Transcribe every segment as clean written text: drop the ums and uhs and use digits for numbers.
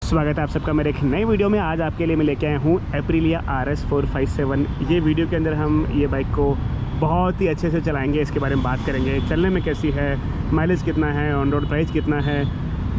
स्वागत है आप सबका मेरे एक नई वीडियो में। आज आपके लिए मैं लेके आया हूँ एप्रिलिया RS 457। ये वीडियो के अंदर हम ये बाइक को बहुत ही अच्छे से चलाएंगे, इसके बारे में बात करेंगे। चलने में कैसी है, माइलेज कितना है, ऑन रोड प्राइस कितना है,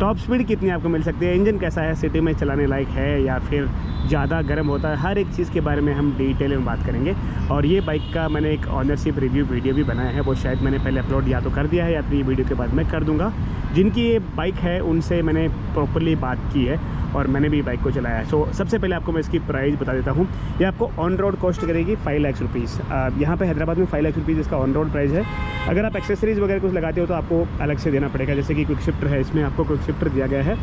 टॉप स्पीड कितनी आपको मिल सकती है, इंजन कैसा है, सिटी में चलाने लायक है या फिर ज़्यादा गर्म होता है, हर एक चीज़ के बारे में हम डिटेल में बात करेंगे। और ये बाइक का मैंने एक ऑनरशिप रिव्यू वीडियो भी बनाया है, वो शायद मैंने पहले अपलोड या तो कर दिया है या फिर ये वीडियो के बाद मैं कर दूँगा। जिनकी ये बाइक है उनसे मैंने प्रॉपरली बात की है और मैंने भी बाइक को चलाया है। सो सबसे पहले आपको मैं इसकी प्राइस बता देता हूँ। ये आपको ऑन रोड कॉस्ट करेगी 5 लाख रुपीज़। यहाँ पे हैदराबाद में 5 लाख रुपीज़ इसका ऑन रोड प्राइस है। अगर आप एक्सेसरीज़ वगैरह कुछ लगाते हो तो आपको अलग से देना पड़ेगा। जैसे कि क्विक शिफ्टर है, इसमें आपको क्विक शिफ्टर दिया गया है,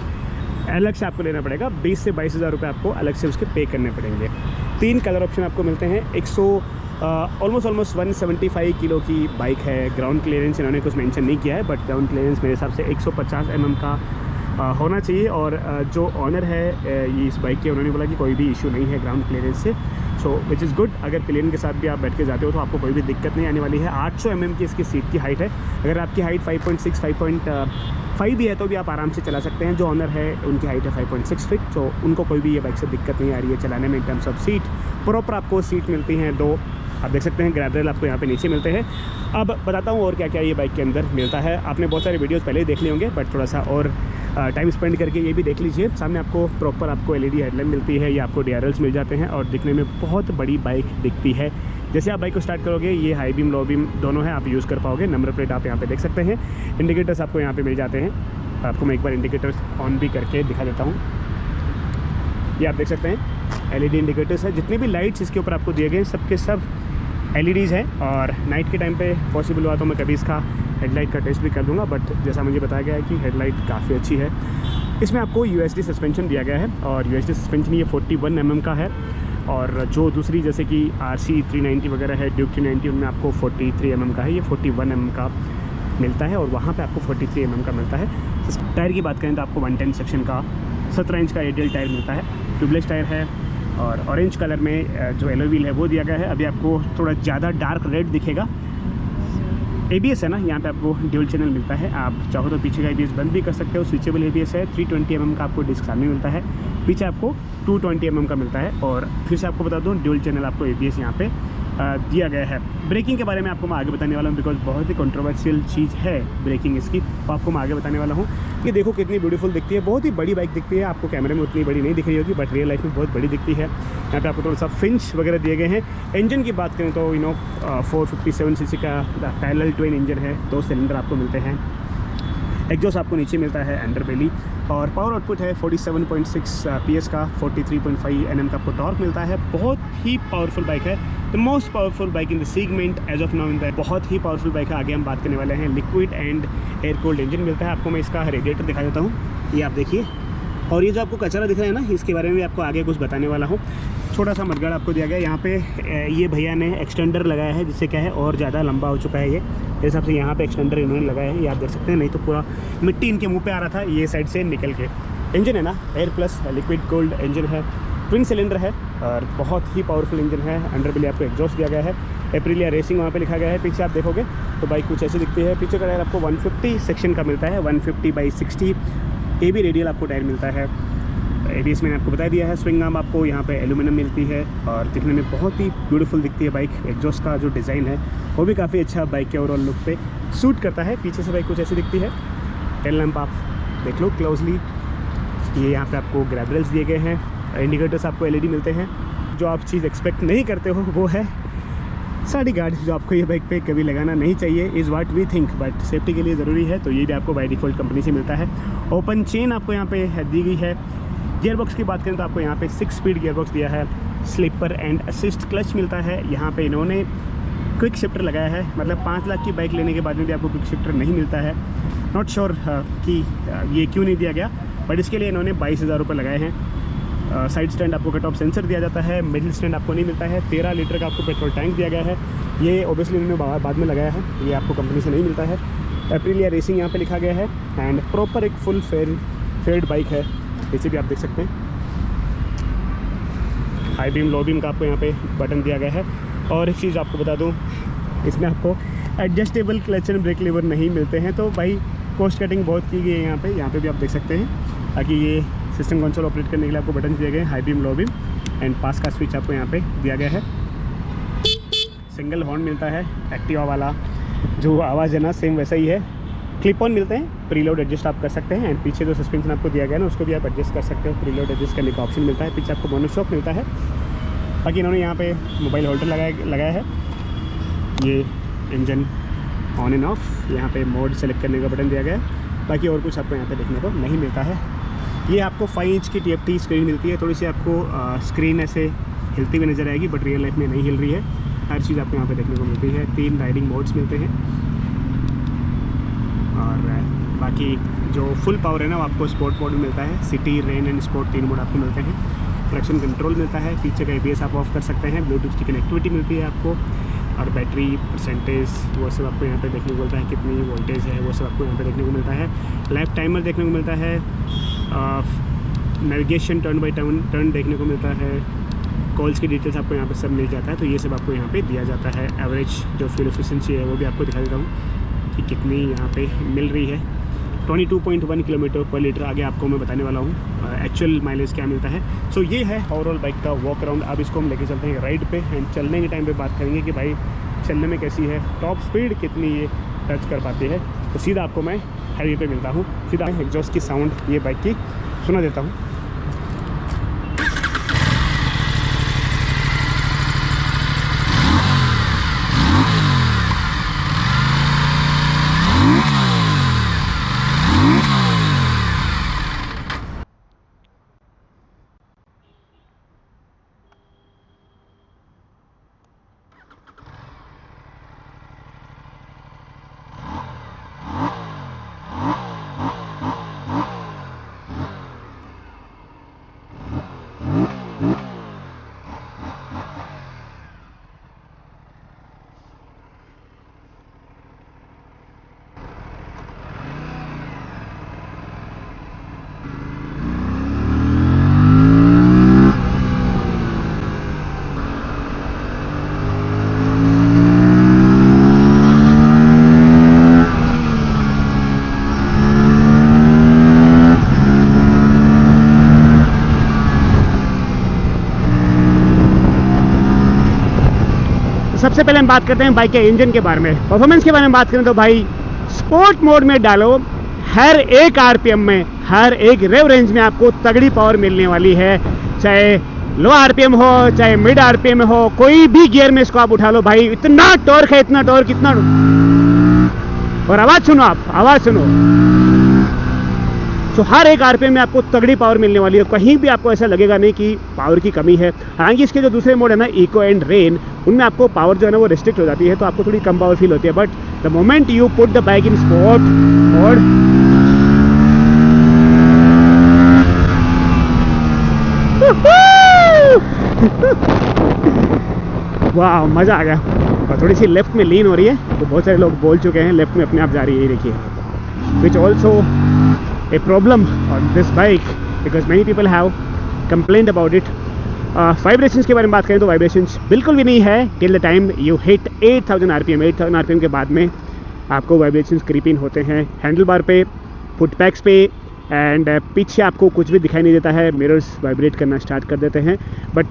अलग से आपको लेना पड़ेगा। 20 से 22 हज़ार रुपये आपको अलग से उसके पे करने पड़ेंगे। 3 कलर ऑप्शन आपको मिलते हैं। ऑलमोस्ट 175 किलो की बाइक है। ग्राउंड क्लियरेंस इन्होंने कुछ मेंशन नहीं किया है, बट ग्राउंड क्लियरेंस मेरे हिसाब से 150 mm का होना चाहिए। और जो ऑनर है ये इस बाइक के, उन्होंने बोला कि कोई भी इशू नहीं है ग्राउंड क्लियरेंस से। सो विच इज़ गुड। अगर प्लेन के साथ भी आप बैठ के जाते हो तो आपको कोई भी दिक्कत नहीं आने वाली है। 800 mm की इसकी सीट की हाइट है। अगर आपकी हाइट 5.6 5.5 भी है तो भी आप आराम से चला सकते हैं। जो ऑनर है उनकी हाइट है 5.6 फीट, तो उनको कोई भी ये बाइक से दिक्कत नहीं आ रही है चलाने में। In terms of seat proper आपको सीट मिलती हैं 2, आप देख सकते हैं। ग्रैब रेल आपको यहाँ पे नीचे मिलते हैं। अब बताता हूँ और क्या क्या ये बाइक के अंदर मिलता है। आपने बहुत सारे वीडियोस पहले ही देख लिए होंगे, बट थोड़ा सा और टाइम स्पेंड करके ये भी देख लीजिए। सामने आपको प्रॉपर आपको LED हेडलाइट मिलती है, या आपको DRLs मिल जाते हैं और दिखने में बहुत बड़ी बाइक दिखती है। जैसे आप बाइक को स्टार्ट करोगे, ये हाई बीम लो बीम दोनों है, आप यूज़ कर पाओगे। नंबर प्लेट आप यहाँ पे देख सकते हैं। इंडिकेटर्स आपको यहाँ पे मिल जाते हैं। आपको मैं एक बार इंडिकेटर्स ऑन भी करके दिखा देता हूँ। ये आप देख सकते हैं LED इंडिकेटर्स है। जितने भी लाइट्स इसके ऊपर आपको दिए गए सब के सब LEDs हैं। और नाइट के टाइम पे पॉसिबल हुआ तो मैं कभी इसका हेडलाइट का टेस्ट भी कर दूंगा, बट जैसा मुझे बताया गया है कि हेडलाइट काफ़ी अच्छी है। इसमें आपको USD सस्पेंशन दिया गया है और USD सस्पेंशन ये 41 mm का है। और जो दूसरी जैसे कि RC 390 वगैरह है, ड्यूक 390, उनमें आपको 43 mm का है, ये 41 mm का मिलता है और वहाँ पे आपको 43 mm का मिलता है। टायर की बात करें तो आपको 110 सेक्शन का 17 इंच का एडियल टायर मिलता है। ट्यूबलेस टायर है और ऑरेंज कलर में जो एलो व्हील है वो दिया गया है। अभी आपको थोड़ा ज़्यादा डार्क रेड दिखेगा। ABS है ना, यहाँ पे आपको ड्यूल चैनल मिलता है। आप चाहो तो पीछे का ABS बंद भी कर सकते हो। स्विचेबल ABS है। 320 mm का आपको डिस्क सामने मिलता है, पीछे आपको 220 mm का मिलता है। और फिर से आपको बता दूँ, ड्यूल चैनल आपको ABS यहाँ पे दिया गया है। ब्रेकिंग के बारे में आपको मैं आगे बताने वाला हूँ, बिकॉज बहुत ही कंट्रोवर्शियल चीज़ है ब्रेकिंग इसकी, तो आपको मैं आगे बताने वाला हूँ। ये देखो कितनी ब्यूटीफुल दिखती है, बहुत ही बड़ी बाइक दिखती है। आपको कैमरे में उतनी बड़ी नहीं दिख रही होगी, बट रियल लाइफ में बहुत बड़ी दिखती है। यहाँ पे आपको थोड़ा सा फिंच वगैरह दिए गए हैं। इंजन की बात करें तो 457 cc का पैरेलल ट्विन इंजन है। 2 सिलेंडर आपको मिलते हैं। एग्जॉस्ट आपको नीचे मिलता है अंडरबेली। और पावर आउटपुट है 47.6 PS का। 43.5 Nm का आपको टॉर्क मिलता है। बहुत ही पावरफुल बाइक है। The most powerful bike in the segment as of now in the. बहुत ही पावरफुल बाइक है। आगे हम बात करने वाले हैं। Liquid and air cooled engine मिलता है। आपको मैं इसका रेडिएटर दिखा देता हूँ, ये आप देखिए। और ये जो आपको कचरा दिख रहा है ना, इसके बारे में भी आपको आगे कुछ बताने वाला हूँ। छोटा सा मडगार्ड आपको दिया गया है। यहाँ पे ये भैया ने एक्सटेंडर लगाया है, जिससे क्या है और ज़्यादा लंबा हो चुका है ये। मेरे हिसाब से यहाँ पे एक्सटेंडर इन्होंने लगाया है, ये आप देख सकते हैं। नहीं तो पूरा मिट्टी इनके मुंह पे आ रहा था ये साइड से निकल के। इंजन है ना air plus liquid cold engine है, ट्विन सिलेंडर है और बहुत ही पावरफुल इंजन है। अंडरबेली आपको एग्जॉस्ट दिया गया है। एप्रिलिया रेसिंग वहाँ पे लिखा गया है। पीछे आप देखोगे तो बाइक कुछ ऐसी दिखती है। पीछे का टायर आपको 150 सेक्शन का मिलता है, 150/60। AB रेडियल आपको टायर मिलता है। ABS मैंने आपको बता दिया है। स्विंग आर्म आपको यहाँ पे एल्यूमिनियम मिलती है और दिखने में बहुत ही ब्यूटीफुल दिखती है बाइक। एग्जॉस्ट का जो डिज़ाइन है वो भी काफ़ी अच्छा बाइक के ओवरऑल लुक पे सूट करता है। पीछे से बाइक कुछ ऐसी दिखती है। टेल लैंप आप देख लो क्लोजली। ये यहाँ पे आपको ग्रैब रेल्स दिए गए हैं। इंडिकेटर्स आपको LED मिलते हैं। जो आप चीज़ एक्सपेक्ट नहीं करते हो वो है साड़ी गार्ड, जो आपको ये बाइक पे कभी लगाना नहीं चाहिए, is what we think, but safety के लिए ज़रूरी है। तो ये भी आपको बाय डिफ़ॉल्ट कंपनी से मिलता है। ओपन चेन आपको यहाँ पे दी गई है। गियरबॉक्स की बात करें तो आपको यहाँ पे 6 स्पीड गियरबॉक्स दिया है। स्लीपर एंड असिस्ट क्लच मिलता है। यहाँ पे इन्होंने क्विक शिफ्टर लगाया है, मतलब 5 लाख की बाइक लेने के बाद में भी आपको क्विक शिफ्टर नहीं मिलता है। नॉट श्योर कि ये क्यों नहीं दिया गया, बट इसके लिए इन्होंने 22,000 रुपये लगाए हैं। साइड स्टैंड आपको कट ऑफ सेंसर दिया जाता है। मिडिल स्टैंड आपको नहीं मिलता है। 13 लीटर का आपको पेट्रोल टैंक दिया गया है। ये ओबियसली इन्होंने बाद में लगाया है, ये आपको कंपनी से नहीं मिलता है। एप्रिलिया रेसिंग यहाँ पे लिखा गया है एंड प्रॉपर एक फुल फेयर्ड बाइक है। इसे भी आप देख सकते हैं। हाई बीम लो बीम का आपको यहाँ पे बटन दिया गया है। और एक चीज़ आपको बता दूँ, इसमें आपको adjustable clutch and brake lever नहीं मिलते हैं। तो भाई कॉस्ट कटिंग बहुत की गई है यहाँ पे भी आप देख सकते हैं, ताकि ये सिस्टम कंसोल ऑपरेट करने के लिए आपको बटन दिए गए, high beam, low beam and pass का स्विच आपको यहाँ पे दिया गया है। सिंगल हॉर्न मिलता है एक्टिवा वाला, जो आवाज़ है ना सेम वैसा ही है। क्लिप ऑन मिलते हैं, प्रीलोड एडजस्ट आप कर सकते हैं एंड पीछे जो सस्पेंशन आपको दिया गया है ना उसको भी आप एडजस्ट कर सकते हो, प्रीलोड एडजस्ट करने का ऑप्शन मिलता है। पीछे आपको बोनस शॉक मिलता है। बाकी इन्होंने यहाँ पे मोबाइल होल्डर लगाया है। ये इंजन ऑन एंड ऑफ, यहाँ पे मोड सेलेक्ट करने का बटन दिया गया है। बाकी और कुछ आपको यहाँ पे देखने को नहीं मिलता है। ये आपको 5 इंच की TFT स्क्रीन मिलती है। थोड़ी सी आपको स्क्रीन ऐसे हिलती हुई नज़र आएगी, बट रियल लाइफ में नहीं हिल रही है। हर चीज़ आपको यहाँ पे देखने को मिलती है। 3 राइडिंग मोड्स मिलते हैं और बाकी जो फुल पावर है ना वो आपको स्पोर्ट मोड में मिलता है। City, rain and sport 3 mode आपको मिलते हैं। ट्रैक्शन कंट्रोल मिलता है। पीछे का ABS आप ऑफ कर सकते हैं। ब्लूटूथ की कनेक्टिविटी मिलती है आपको और बैटरी परसेंटेज वो सब आपको यहाँ पे देखने को मिलता है। कितनी वोल्टेज है वो सब आपको यहाँ पे देखने को मिलता है। लैप टाइमर देखने को मिलता है। नेविगेशन टर्न बाई टर्न देखने को मिलता है। कॉल्स की डिटेल्स आपको यहाँ पे सब मिल जाता है। तो ये सब आपको यहाँ पे दिया जाता है। एवरेज जो फ्यूल एफिशिएंसी है वो भी आपको दिखा देता हूँ कि कितनी यहाँ पे मिल रही है। 22.1 किलोमीटर पर लीटर आगे आपको मैं बताने वाला हूँ एक्चुअल माइलेज क्या मिलता है। सो ये है ओवरऑल बाइक का वॉक अराउंड। अब इसको हम लेके चलते हैं राइड पे एंड चलने के टाइम पे बात करेंगे कि भाई चलने में कैसी है, टॉप स्पीड कितनी ये टच कर पाती है। तो सीधा आपको मैं हाईवे पे मिलता हूँ। सीधा एग्जॉस्ट की साउंड ये बाइक की सुना देता हूँ। सबसे पहले हम बात करते हैं बाइक के इंजन के बारे में। परफॉर्मेंस के बारे में बात करें तो भाई स्पोर्ट मोड में डालो, हर एक RPM में, हर एक रेव रेंज में आपको तगड़ी पावर मिलने वाली है। चाहे लो RPM हो, चाहे मिड RPM में हो, कोई भी गियर में इसको आप उठा लो भाई, इतना टॉर्क है, इतना टॉर्क, इतना। और आवाज़ सुनो, आप आवाज़ सुनो। तो हर एक RPM में आपको तगड़ी पावर मिलने वाली है। कहीं भी आपको ऐसा लगेगा नहीं कि पावर की कमी है। हालांकि इसके जो दूसरे मोड है ना, इको एंड रेन, उनमें आपको पावर जो है ना वो रिस्ट्रिक्ट हो जाती है, तो आपको थोड़ी कम पावर फील होती है। But the moment you put the bike in sport mode, वाह मज़ा आ गया। और थोड़ी सी लेफ्ट में लीन हो रही है, तो बहुत सारे लोग बोल चुके हैं लेफ्ट में अपने आप जा रही है, ये देखिए। Which also a problem on this bike because many people have complained about it. Vibrations के बारे में बात करें तो वाइब्रेशंस बिल्कुल भी नहीं है till the time you hit 8000 RPM। 8000 RPM के बाद में आपको वाइब्रेशंस क्रीप इन होते हैं हैंडल बार पे, फुट पैक्स पे एंड पीछे आपको कुछ भी दिखाई नहीं देता है। मिरर्स वाइब्रेट करना स्टार्ट कर देते हैं। बट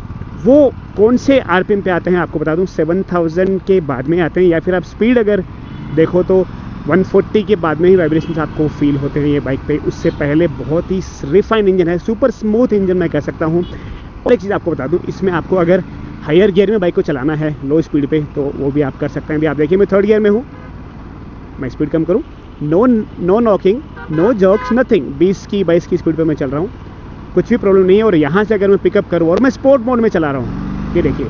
वो कौन से RPM पे आते हैं आपको बता दूं, 7000 के बाद में आते हैं, या फिर आप स्पीड अगर देखो तो 140 के बाद में ही वाइब्रेशंस आपको फील होते हैं ये बाइक पे। उससे पहले बहुत ही रिफाइंड इंजन है, सुपर स्मूथ इंजन मैं कह सकता हूँ। और एक चीज़ आपको बता दूँ, इसमें आपको अगर हायर गियर में बाइक को चलाना है लो स्पीड पे तो वो भी आप कर सकते हैं। भी आप देखिए मैं 3rd गियर में हूँ, मैं स्पीड कम करूँ, no knocking, no jerks, nothing. 20 की 22 की स्पीड पे मैं चल रहा हूँ, कुछ भी प्रॉब्लम नहीं है। और यहाँ से अगर मैं पिकअप करूँ और मैं स्पोर्ट मोड में चला रहा हूँ, ये देखिए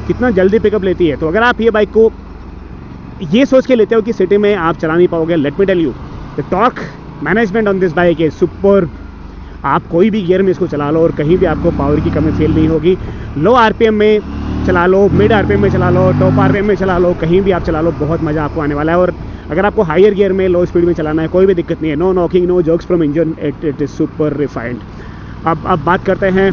कितना जल्दी पिकअप लेती है। तो अगर आप ये बाइक को ये सोच के लेते हो कि सिटी में आप चला नहीं पाओगे, let me tell you the torque management on this bike है सुपर। आप कोई भी गियर में इसको चला लो और कहीं भी आपको पावर की कमी फील नहीं होगी। लो RPM में चला लो, मिड RPM में चला लो, टॉप RPM में चला लो, कहीं भी आप चला लो, बहुत मज़ा आपको आने वाला है। और अगर आपको हायर गियर में लो स्पीड में चलाना है, कोई भी दिक्कत नहीं है। No knocking, no jerks from engine, it is super refined. अब बात करते हैं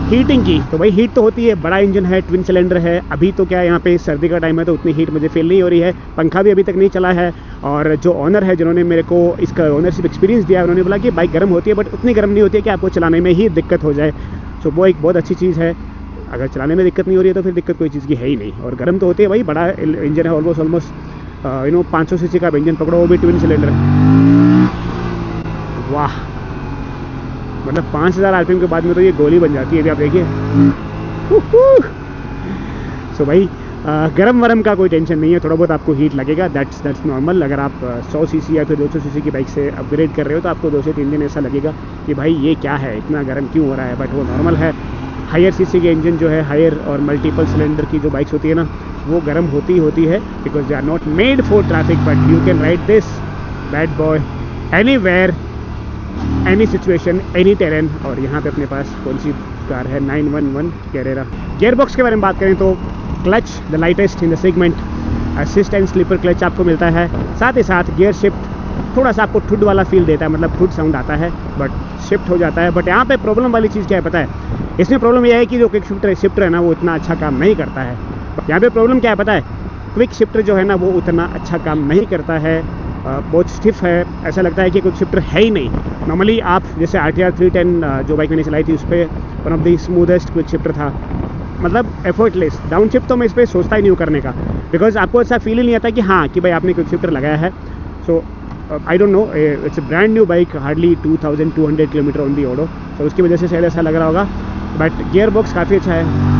हीटिंग की, तो भाई हीट तो होती है, बड़ा इंजन है, ट्विन सिलेंडर है। अभी तो क्या है, यहाँ पे सर्दी का टाइम है तो उतनी हीट मुझे फील नहीं हो रही है। पंखा भी अभी तक नहीं चला है। और जो ऑनर है जिन्होंने मेरे को इसका ओनरशिप एक्सपीरियंस दिया, उन्होंने बोला कि बाइक गर्म होती है बट उतनी गर्म नहीं होती है कि आपको चलाने में ही दिक्कत हो जाए। सो वो एक बहुत अच्छी चीज़ है। अगर चलाने में दिक्कत नहीं हो रही है तो फिर दिक्कत कोई चीज़ की है ही नहीं। और गर्म तो होती है भाई, बड़ा इंजन है, ऑलमोस्ट 500 सीसी का इंजन पकड़ो, वो भी ट्विन सिलेंडर। वाह, मतलब 5000 आरपीएम के बाद में तो ये गोली बन जाती है, अभी आप देखिए। सो भाई गरम वरम का कोई टेंशन नहीं है, थोड़ा बहुत आपको हीट लगेगा, दैट्स नॉर्मल। अगर आप 100 सीसी या फिर 200 सीसी की बाइक से अपग्रेड कर रहे हो तो आपको 2 से 3 दिन ऐसा लगेगा कि भाई ये क्या है, इतना गर्म क्यों हो रहा है, बट वो नॉर्मल है। हायर सीसी के इंजन जो है, हायर और मल्टीपल सिलेंडर की जो बाइक्स होती है ना, वो गर्म होती है, because they are not made for traffic, but you can ride this bad boy anywhere, any situation, any terrain. और यहाँ पे अपने पास कौन सी कार है, 911 कैरेरा। गियर बॉक्स के बारे में बात करें तो clutch the lightest in the segment, assist and slipper clutch आपको मिलता है। साथ ही साथ गियर शिफ्ट थोड़ा सा आपको ठुड वाला फील देता है, मतलब ठुड साउंड आता है बट शिफ्ट हो जाता है। बट यहाँ पे प्रॉब्लम वाली चीज़ क्या है पता है, इसमें प्रॉब्लम यह है कि जो क्विक शिफ्टर है ना, वो इतना अच्छा काम नहीं करता है। यहाँ पे प्रॉब्लम क्या है पता है, क्विक शिफ्टर जो है ना वो उतना अच्छा काम नहीं करता है, बहुत स्टिफ है, ऐसा लगता है कि क्विक शिफ्टर है ही नहीं। नॉर्मली आप जैसे RTR 310 जो बाइक मैंने चलाई थी, उस पर one of the smoothest quick shifter था, मतलब एफर्टलेस। डाउन शिफ्ट तो मैं इस पर सोचता ही नहीं हूँ करने का, बिकॉज आपको ऐसा फील ही नहीं आता कि हाँ कि भाई आपने क्विक शिफ्टर लगाया है। So I don't know, it's a brand new bike, hardly 2200 kilometre on the odo, तो उसकी वजह से शायद ऐसा लग रहा होगा। बट गियर बॉक्स काफ़ी अच्छा है।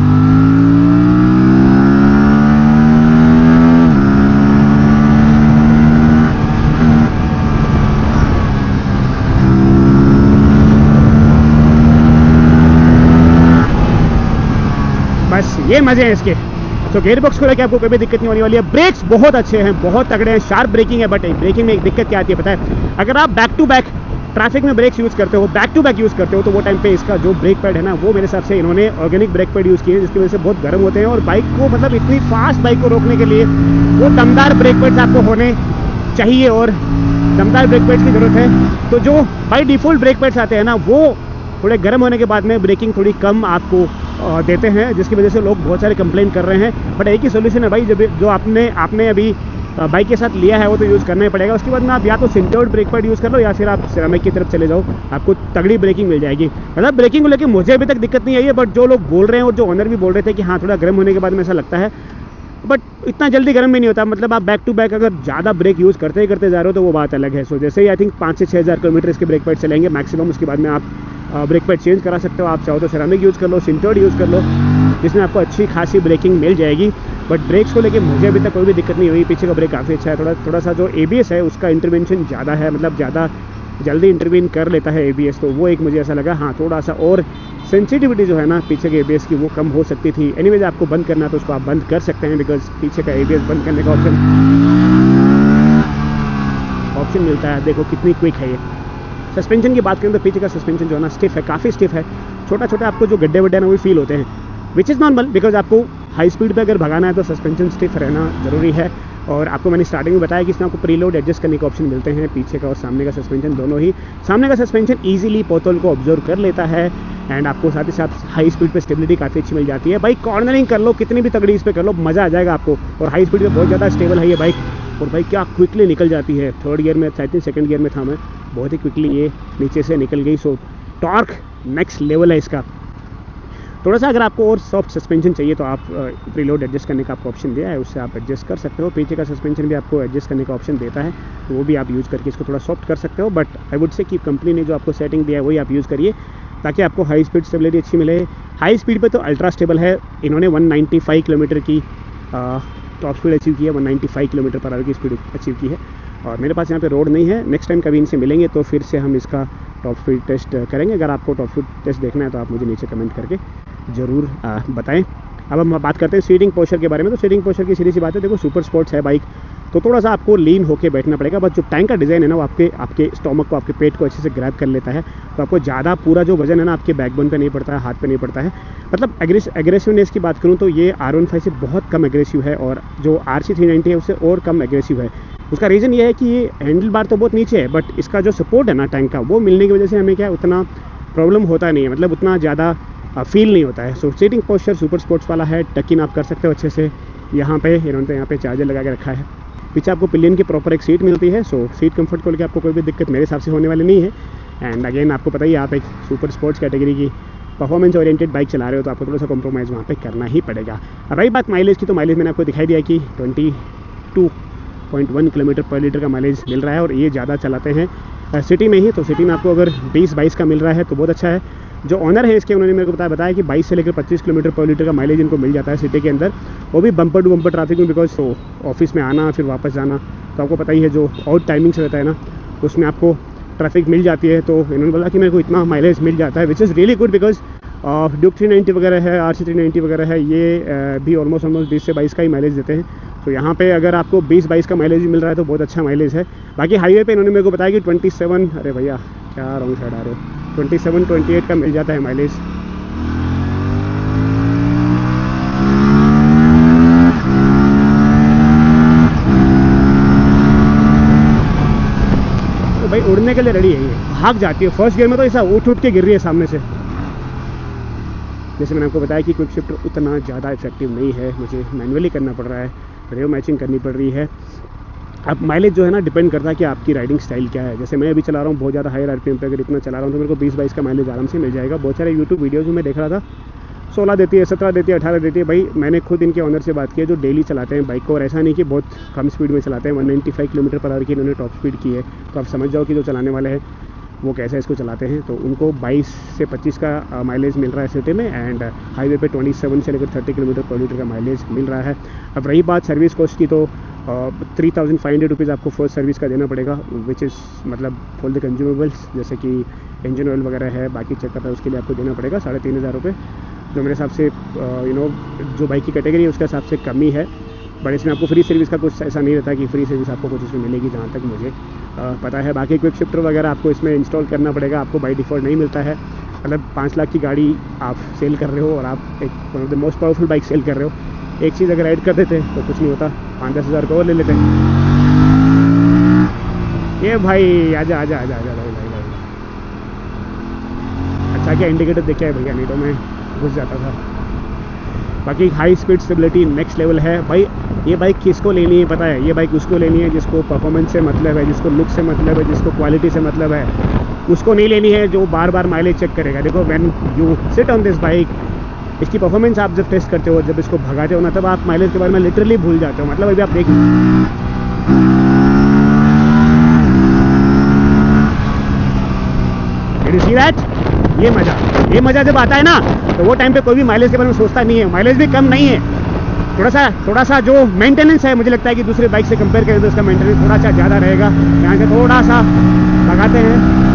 बस ये मज़े हैं इसके। तो गियर बॉक्स को लेकर आपको कोई भी दिक्कत नहीं होने वाली है। ब्रेक्स बहुत अच्छे हैं, बहुत तगड़े हैं, शार्प ब्रेकिंग है। बट ब्रेकिंग में एक दिक्कत क्या आती है पता है, अगर आप बैक टू बैक ट्रैफिक में ब्रेक्स यूज़ करते हो, बैक टू बैक यूज़ करते हो, तो वो टाइम पे इसका जो ब्रेक पैड है ना, वो मेरे हिसाब से इन्होंने ऑर्गेनिक ब्रेक पैड यूज़ किए हैं, जिसकी वजह से बहुत गर्म होते हैं। और बाइक को मतलब इतनी फास्ट बाइक को रोकने के लिए वो दमदार ब्रेक पैड्स आपको होने चाहिए, और दमदार ब्रेक पैड्स की ज़रूरत है। तो जो बाई डिफ़ॉल्ट ब्रेक पैड्स आते हैं ना, वो थोड़े गर्म होने के बाद में ब्रेकिंग थोड़ी कम आपको देते हैं, जिसकी वजह से लोग बहुत सारे कंप्लेन कर रहे हैं। बट एक ही सोल्यूशन है भाई, जब जो आपने अभी बाइक के साथ लिया है वो तो यूज़ करना ही पड़ेगा। उसके बाद में आप या तो सिंटर्ड ब्रेक पैड यूज़ कर लो, या फिर आप सिरेमिक की तरफ चले जाओ, आपको तगड़ी ब्रेकिंग मिल जाएगी। मतलब ब्रेकिंग को लेकर मुझे अभी तक दिक्कत नहीं आई है, बट जो लोग बोल रहे हैं और जो ओनर भी बोल रहे थे कि हाँ थोड़ा गर्म होने के बाद में ऐसा लगता है, बट इतना जल्दी गर्म भी नहीं होता। मतलब आप बैक टू बैक अगर ज़्यादा ब्रेक यूज़ करते जा रहे हो तो वो बात अलग है। सो जैसे ही आई थिंक 5 से 6000 किलोमीटर इसके ब्रेक पैड चलेंगे मैक्सिमम, उसके बाद में आप ब्रेक पैड चेंज करा सकते हो। आप चाहो तो सिरेमिक यूज़ कर लो, सिंटर्ड यूज़ कर लो, जिसमें आपको अच्छी खासी ब्रेकिंग मिल जाएगी। बट ब्रेक्स को लेके मुझे अभी तक कोई भी दिक्कत नहीं हुई। पीछे का ब्रेक काफ़ी अच्छा है। थोड़ा सा जो ABS है उसका इंटरवेंशन ज़्यादा है, मतलब ज़्यादा जल्दी इंटरवीन कर लेता है ABS, तो वो एक मुझे ऐसा लगा। हाँ थोड़ा सा और सेंसिटिविटी जो है ना पीछे के ABS की, वो कम हो सकती थी। एनीवेज आपको बंद करना है तो उसको आप बंद कर सकते हैं, बिकॉज पीछे का ABS बंद करने का ऑप्शन मिलता है। देखो कितनी क्विक है ये। सस्पेंशन की बात करें तो पीछे का सस्पेंशन जो है ना स्टिफ है, काफ़ी स्टिफ है। छोटा आपको जो गड्ढे वड्ढे ना वो फील होते हैं, विच इज़ नॉर्मल, बिकॉज आपको हाई स्पीड पे अगर भगाना है तो सस्पेंशन स्टिफ रहना ज़रूरी है। और आपको मैंने स्टार्टिंग में बताया कि इसमें आपको प्रीलोड एडजस्ट करने के ऑप्शन मिलते हैं, पीछे का और सामने का सस्पेंशन दोनों ही। सामने का सस्पेंशन ईजिली पोथोल को ऑब्जर्व कर लेता है, एंड आपको साथ ही साथ हाई स्पीड पे स्टेबिलिटी काफ़ी अच्छी मिल जाती है। बाइक कॉर्नरिंग कर लो, कितनी भी तगड़ी इस पर कर लो, मज़ा आ जाएगा आपको। और हाई स्पीड पे बहुत ज़्यादा स्टेबल है ये बाइक, और भाई क्या क्विकली निकल जाती है। थर्ड गियर में, आई थिंक सेकंड गियर में था मैं, बहुत ही क्विकली ये नीचे से निकल गई। सो टॉर्क नेक्स्ट लेवल है इसका। थोड़ा सा अगर आपको और सॉफ्ट सस्पेंशन चाहिए तो आप प्रीलोड एडजस्ट करने का आपको ऑप्शन दिया है, उससे आप एडजस्ट कर सकते हो। पीछे का सस्पेंशन भी आपको एडजस्ट करने का ऑप्शन देता है, तो वो भी आप यूज़ करके इसको थोड़ा सॉफ्ट कर सकते हो। बट आई वुड से कि कंपनी ने जो आपको सेटिंग दिया है वही आप यूज़ करिए, ताकि आपको हाई स्पीड स्टेबिलिटी अच्छी मिले। हाई स्पीड पे तो अल्ट्रा स्टेबल है। इन्होंने 195 किलोमीटर की टॉप स्पीड अचीव की है, 195 किलोमीटर पर आवर की स्पीड अचीव की है। और मेरे पास यहाँ पे रोड नहीं है। नेक्स्ट टाइम कभी इनसे मिलेंगे तो फिर से हम इसका टॉप स्पीड टेस्ट करेंगे। अगर आपको टॉप स्पीड टेस्ट देखना है तो आप मुझे नीचे कमेंट करके ज़रूर बताएं। अब हम बात करते हैं सीटिंग पोस्चर के बारे में। तो सीटिंग पोस्चर की सीधी सी बात है, देखो सुपर स्पोर्ट्स है बाइक, तो थोड़ा सा आपको लीन होके बैठना पड़ेगा। बट जो टैंक का डिज़ाइन है ना वो आपके स्टोमक को, आपके पेट को अच्छे से ग्रैब कर लेता है, तो आपको ज़्यादा पूरा जो वजन है ना आपके बैकबोन पे नहीं पड़ता है, हाथ पे नहीं पड़ता है। मतलब एग्रेसिवनेस की बात करूँ तो ये R15 से बहुत कम एग्रेसिव है, और जो RC 390 है उससे और कम एग्रेसिव है। उसका रीज़न ये है कि ये हैंडल बार तो बहुत नीचे है, बट इसका जो सपोर्ट है ना टैंक का, वो मिलने की वजह से हमें क्या उतना प्रॉब्लम होता नहीं है। मतलब उतना ज़्यादा फील नहीं होता है। सो सीटिंग पोस्चर सुपर स्पोर्ट्स वाला है, टक इन आप कर सकते हो अच्छे से। यहाँ पे इन्होंने यहाँ पे चार्जर लगा के रखा है। पीछे आपको पिलियन की प्रॉपर एक सीट मिलती है। सो सीट कंफर्ट को लेकर आपको कोई भी दिक्कत मेरे हिसाब से होने वाली नहीं है। एंड अगेन आपको पता ही है, आप एक सुपर स्पोर्ट्स कैटेगरी की परफॉर्मेंस ओरिएंटेड बाइक चला रहे हो तो आपको थोड़ा सा कॉम्प्रोमाइज़ वहाँ पे करना ही पड़ेगा। रही बात माइलेज की, तो माइलेज मैंने आपको दिखाई दिया कि 22.1 किलोमीटर पर लीटर का माइलेज मिल रहा है। और ये ज़्यादा चलाते हैं सिटी में ही, तो सिटी में आपको अगर 20-22 का मिल रहा है तो बहुत अच्छा है। जो ऑनर है इसके, उन्होंने मेरे को बताया कि 22 से लेकर 25 किलोमीटर पर लीटर का माइलेज इनको मिल जाता है सिटी के अंदर, वो भी बम्पर टू बम्पर ट्रैफिक में। बिकॉज ऑफिस में आना फिर वापस जाना, तो आपको पता ही है जो आउट टाइमिंग्स रहता है ना, उसमें आपको ट्रैफिक मिल जाती है। तो इन्होंने बोला कि मेरे को इतना माइलेज मिल जाता है, which is really good. Because Duke 390 वगैरह है, RC 390 वगैरह है, ये भी ऑलमोस्ट 20 से 22 का ही माइलेज देते हैं। तो यहाँ पे अगर आपको 20-22 का माइलेज भी मिल रहा है तो बहुत अच्छा माइलेज है। बाकी हाईवे पे इन्होंने मेरे को बताया कि 27, अरे भैया क्या रॉन्ग साइड आ रहे हो, 27-28 का मिल जाता है माइलेज। तो भाई उड़ने के लिए रेडी है, ये भाग जाती है। फर्स्ट गियर में तो ऐसा उठ के गिर रही है सामने से। जैसे मैंने आपको बताया कि क्विक शिफ्टर उतना ज़्यादा इफेक्टिव नहीं है, मुझे मैनुअली करना पड़ रहा है, रेव मैचिंग करनी पड़ रही है। अब माइलेज जो है ना डिपेंड करता है कि आपकी राइडिंग स्टाइल क्या है। जैसे मैं अभी चला रहा हूँ बहुत ज़्यादा हायर RPM पे, अगर इतना चला रहा हूँ तो मेरे को 20-22 का माइलेज आराम से मिल जाएगा। बहुत सारे यूट्यूब वीडियोज़ में देख रहा था 16 देती है, 17 देती है, 18 देती है। भाई मैंने खुद इनके ऑनर से बात की है जो डेली चलाते हैं बाइक को, और ऐसा नहीं कि बहुत कम स्पीड में चलाते हैं। 195 किलोमीटर पर आवर की इन्होंने टॉप स्पीड की है। तो आप समझ जाओ कि जो चलाने वाले हैं वो कैसे इसको चलाते हैं। तो उनको 22 से 25 का माइलेज मिल रहा है सिटी में, एंड हाईवे पे 27 से लेकर 30 किलोमीटर पर लीटर का माइलेज मिल रहा है। अब रही बात सर्विस कॉस्ट की, तो 3500 रुपीज़ आपको फर्स्ट सर्विस का देना पड़ेगा, विच इज़ मतलब फॉर द कंज्यूमेबल्स, जैसे कि इंजन ऑयल वगैरह है, बाकी चेकअप है, उसके लिए आपको देना पड़ेगा 3500 रुपये, जो मेरे हिसाब से जो बाइक की कैटेगरी है उसके हिसाब से कमी है। बट इसमें आपको फ्री सर्विस का कुछ ऐसा नहीं रहता कि फ्री सर्विस आपको कुछ इसमें मिलेगी, जहाँ तक मुझे पता है। बाकी क्विक शिफ्टर वगैरह आपको इसमें इंस्टॉल करना पड़ेगा, आपको बाई डिफ़ॉल्ट नहीं मिलता है। मतलब 5 लाख की गाड़ी आप सेल कर रहे हो और आप एक one of the most powerful bike sale कर रहे हो, एक चीज़ अगर ऐड कर देते तो कुछ नहीं होता, 5-10 हज़ार को और ले लेते। ये भाई आजा आजा आजा आजा भाई भाई भाई, अच्छा क्या इंडिकेटर देखे है भैया, नहीं तो मैं घुस जाता था। बाकी high speed stability next level है भाई। ये बाइक किसको लेनी है पता है, ये बाइक उसको लेनी है जिसको परफॉर्मेंस से मतलब है, जिसको लुक से मतलब है, जिसको क्वालिटी से मतलब है। उसको नहीं लेनी है जो बार बार माइलेज चेक करेगा। देखो when you sit on this bike, इसकी परफॉर्मेंस आप जब टेस्ट करते हो, जब इसको भगाते हो ना, तब आप माइलेज के बारे में लिटरली भूल जाते हो। मतलब अभी आप देखिए, ये मज़ा जब आता है ना, तो वो टाइम पे कोई भी माइलेज के बारे में सोचता नहीं है। माइलेज भी कम नहीं है, थोड़ा सा जो मेंटेनेंस है, मुझे लगता है कि दूसरे बाइक से कंपेयर करें तो इसका मेंटेनेंस थोड़ा सा ज़्यादा रहेगा। यहाँ से थोड़ा सा लगाते हैं,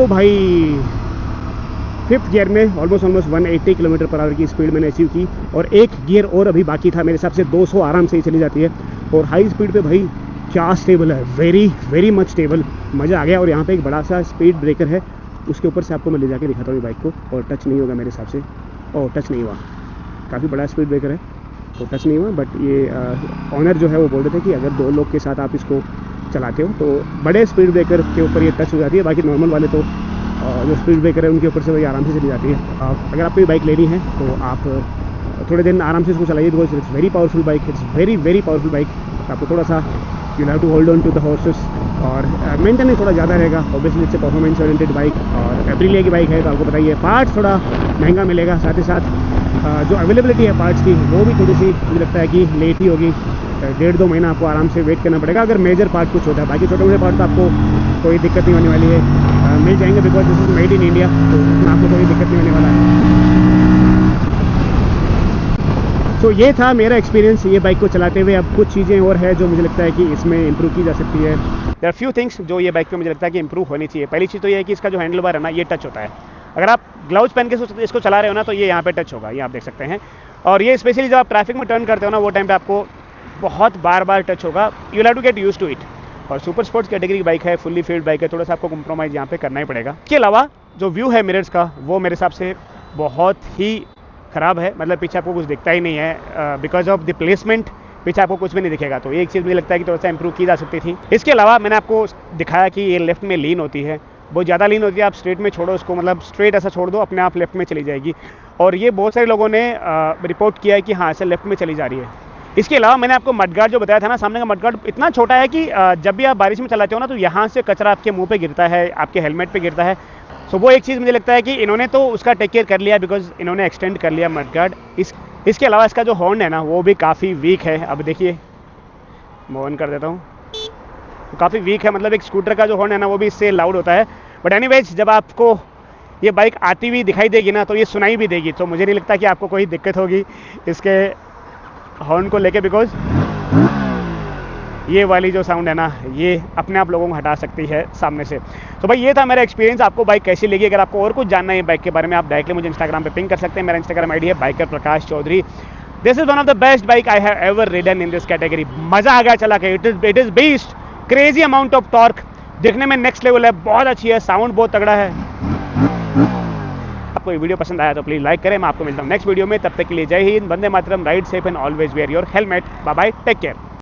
भाई 5th गियर में ऑलमोस्ट 180 किलोमीटर पर आवर की स्पीड मैंने अचीव की, और एक गियर और अभी बाकी था। मेरे हिसाब से 200 आराम से ही चली जाती है। और हाई स्पीड पे भाई क्या स्टेबल है, वेरी मच स्टेबल, मज़ा आ गया। और यहाँ पे एक बड़ा सा स्पीड ब्रेकर है, उसके ऊपर से आपको मैं ले जाके दिखाता हूँ बाइक को, और टच नहीं होगा मेरे हिसाब से। और टच नहीं हुआ, काफ़ी बड़ा स्पीड ब्रेकर है तो टच नहीं हुआ। बट ये ऑनर जो है वो बोल रहे थे कि अगर 2 लोग के साथ आप इसको चलाते हो तो बड़े स्पीड ब्रेकर के ऊपर ये टच हो जाती है, बाकी नॉर्मल वाले तो जो स्पीड ब्रेकर है उनके ऊपर से वही आराम से चली जाती है। अगर आपको ये बाइक लेनी है तो आप थोड़े दिन आराम से इसको चलाइए, because it's very powerful bike, it's very powerful bike. आपको थोड़ा सा you have to hold on to the horses, और मेंटेनेंस थोड़ा ज़्यादा रहेगा। Obviously it's performance oriented bike, और एप्रिलिया की बाइक है तो आपको बताइए पार्ट्स थोड़ा महंगा मिलेगा। साथ ही साथ जो अवेलेबिलिटी है पार्ट्स की वो भी थोड़ी सी मुझे लगता है कि लेट ही होगी। 1.5-2 महीना आपको आराम से वेट करना पड़ेगा अगर मेजर पार्ट कुछ होता है। बाकी छोटे मोटे पार्ट तो आपको कोई दिक्कत नहीं होने वाली है, मिल जाएंगे, because this is made in India, तो उसमें आपको कोई दिक्कत नहीं होने वाला है। तो ये था मेरा एक्सपीरियंस ये बाइक को चलाते हुए। अब कुछ चीज़ें और है जो मुझे लगता है कि इसमें इंप्रूव की जा सकती है। देयर आर फ्यू थिंग्स जो ये बाइक पे मुझे लगता है कि इंप्रूव होनी चाहिए। पहली चीज़ तो ये है कि इसका जो हैंडल बार है ना, ये टच होता है। अगर आप ग्लव्स पहन के इसको चला रहे हो ना, तो ये यहाँ पे टच होगा, ये आप देख सकते हैं। और ये स्पेशली जब आप ट्रैफिक में टर्न करते हो ना, वो टाइम पे आपको बहुत बार बार टच होगा। You have to get used to it. और सुपर स्पोर्ट्स कैटेगरी की बाइक है, फुल्ली फील्ड बाइक है, थोड़ा सा आपको कंप्रोमाइज़ यहाँ पे करना ही पड़ेगा। इसके अलावा जो व्यू है मिरर्स का, वो मेरे हिसाब से बहुत ही ख़राब है। मतलब पीछे आपको कुछ दिखता ही नहीं है, बिकॉज ऑफ द प्लेसमेंट पीछे आपको कुछ भी नहीं दिखेगा। तो ये एक चीज़ मुझे लगता है कि थोड़ा सा इंप्रूव की जा सकती थी। इसके अलावा मैंने आपको दिखाया कि ये लेफ्ट में लीन होती है, बहुत ज़्यादा लीन होती है। आप स्ट्रेट में छोड़ो उसको, मतलब स्ट्रेट ऐसा छोड़ दो, अपने आप लेफ्ट में चली जाएगी। और ये बहुत सारे लोगों ने रिपोर्ट किया है कि हाँ, ऐसे लेफ्ट में चली जा रही है। इसके अलावा मैंने आपको मडगार्ड जो बताया था ना, सामने का मडगार्ड इतना छोटा है कि जब भी आप बारिश में चलाते हो ना, तो यहाँ से कचरा आपके मुंह पे गिरता है, आपके हेलमेट पे गिरता है। सो वो एक चीज़ मुझे लगता है कि इन्होंने तो उसका टेक केयर कर लिया, बिकॉज इन्होंने एक्सटेंड कर लिया मडगार्ड। इसके अलावा इसका जो हॉर्न है ना, वो भी काफ़ी वीक है। अब देखिए, मैं ऑन कर देता हूँ, तो काफ़ी वीक है। मतलब एक स्कूटर का जो हॉर्न है ना, वो भी इससे लाउड होता है। बट एनीवेज, जब आपको ये बाइक आती हुई दिखाई देगी ना, तो ये सुनाई भी देगी। तो मुझे नहीं लगता कि आपको कोई दिक्कत होगी इसके हॉर्न को लेके, बिकॉज ये वाली जो साउंड है ना, ये अपने आप लोगों को हटा सकती है सामने से। तो भाई ये था मेरा एक्सपीरियंस। आपको बाइक कैसी लगी? अगर आपको और कुछ जानना है बाइक के बारे में, आप डायरेक्टली मुझे इंस्टाग्राम पे पिंग कर सकते हैं। मेरा इंस्टाग्राम आईडी है biker Prakash Chaudhary. This is one of the best bike I have ever ridden in this category. मज़ा आ गया चला के। It is beast, crazy amount of torque, दिखने में नेक्स्ट लेवल है, बहुत अच्छी है, साउंड बहुत तगड़ा है। आपको ये वीडियो पसंद आया तो प्लीज़ लाइक करें। मैं आपको मिलता हूँ नेक्स्ट वीडियो में। तब तक के लिए Jai Hind, Vande Mataram, ride safe and always wear your helmet. Bye bye, take care.